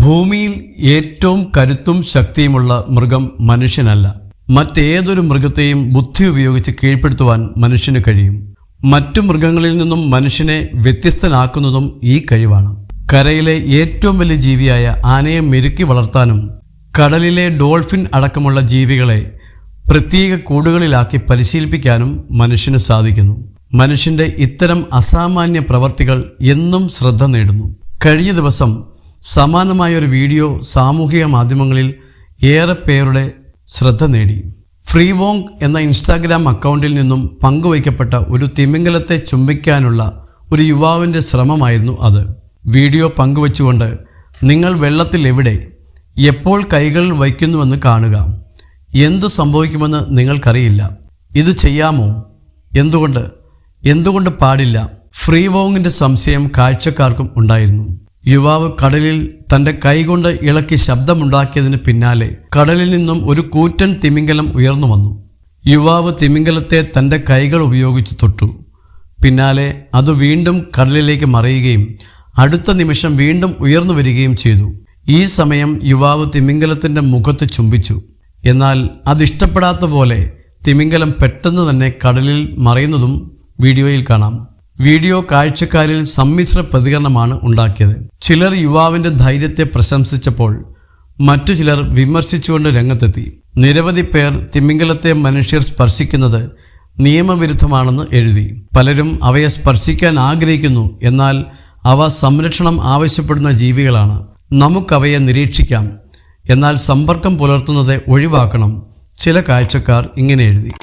ഭൂമിയിൽ ഏറ്റവും കരുത്തും ശക്തിയുമുള്ള മൃഗം മനുഷ്യനല്ല. മറ്റേതൊരു മൃഗത്തെയും ബുദ്ധി ഉപയോഗിച്ച് കീഴ്പ്പെടുത്തുവാൻ മനുഷ്യന് കഴിയും. മറ്റു മൃഗങ്ങളിൽ നിന്നും മനുഷ്യനെ വ്യത്യസ്തനാക്കുന്നതും ഈ കഴിവാണ്. കരയിലെ ഏറ്റവും വലിയ ജീവിയായ ആനയെ മെരുക്കി വളർത്താനും കടലിലെ ഡോൾഫിൻ അടക്കമുള്ള ജീവികളെ പ്രത്യേക കൂടുകളിലാക്കി പരിശീലിപ്പിക്കാനും മനുഷ്യന് സാധിക്കുന്നു. മനുഷ്യൻ്റെ ഇത്തരം അസാമാന്യ പ്രവർത്തികൾ എന്നും ശ്രദ്ധ നേടുന്നു. കഴിഞ്ഞ ദിവസം സമാനമായൊരു വീഡിയോ സാമൂഹിക മാധ്യമങ്ങളിൽ ഏറെ പേരുടെ ശ്രദ്ധ നേടി. ഫ്രീവോങ് എന്ന ഇൻസ്റ്റാഗ്രാം അക്കൗണ്ടിൽ നിന്നും പങ്കുവയ്ക്കപ്പെട്ട ഒരു തിമിംഗലത്തെ ചുംബിക്കാനുള്ള ഒരു യുവാവിൻ്റെ ശ്രമമായിരുന്നു അത്. വീഡിയോ പങ്കുവച്ചുകൊണ്ട് നിങ്ങൾ വെള്ളത്തിൽ എവിടെ, എപ്പോൾ കൈകൾ വയ്ക്കുന്നുവെന്ന് കാണുക. എന്തു സംഭവിക്കുമെന്ന് നിങ്ങൾക്കറിയില്ല. ഇത് ചെയ്യാമോ? എന്തുകൊണ്ട് പാടില്ല? ഫ്രീവോങ്ങിൻ്റെ സംശയം കാഴ്ചക്കാർക്കും ഉണ്ടായിരുന്നു. യുവാവ് കടലിൽ തൻ്റെ കൈകൊണ്ട് ഇളക്കി ശബ്ദമുണ്ടാക്കിയതിന് പിന്നാലെ കടലിൽ നിന്നും ഒരു കൂറ്റൻ തിമിംഗലം ഉയർന്നു വന്നു. യുവാവ് തിമിംഗലത്തെ തൻ്റെ കൈകൾ ഉപയോഗിച്ച് തൊട്ടു. പിന്നാലെ അത് വീണ്ടും കടലിലേക്ക് മറയുകയും അടുത്ത നിമിഷം വീണ്ടും ഉയർന്നു വരികയും ചെയ്തു. ഈ സമയം യുവാവ് തിമിംഗലത്തിൻ്റെ മുഖത്ത് ചുംബിച്ചു. എന്നാൽ അതിഷ്ടപ്പെടാത്ത പോലെ തിമിംഗലം പെട്ടെന്ന് തന്നെ കടലിൽ മറയുന്നതും വീഡിയോയിൽ കാണാം. വീഡിയോ കാഴ്ചക്കാരിൽ സമ്മിശ്ര പ്രതികരണമാണ് ഉണ്ടാക്കിയത്. ചിലർ യുവാവിൻ്റെ ധൈര്യത്തെ പ്രശംസിച്ചപ്പോൾ മറ്റു ചിലർ വിമർശിച്ചുകൊണ്ട് രംഗത്തെത്തി. നിരവധി പേർ തിമിംഗലത്തെ മനുഷ്യർ സ്പർശിക്കുന്നത് നിയമവിരുദ്ധമാണെന്ന് എഴുതി. പലരും അവയെ സ്പർശിക്കാൻ ആഗ്രഹിക്കുന്നു, എന്നാൽ അവ സംരക്ഷണം ആവശ്യപ്പെടുന്ന ജീവികളാണ്. നമുക്കവയെ നിരീക്ഷിക്കാം, എന്നാൽ സമ്പർക്കം പുലർത്തുന്നത് ഒഴിവാക്കണം. ചില കാഴ്ചക്കാർ ഇങ്ങനെ എഴുതി.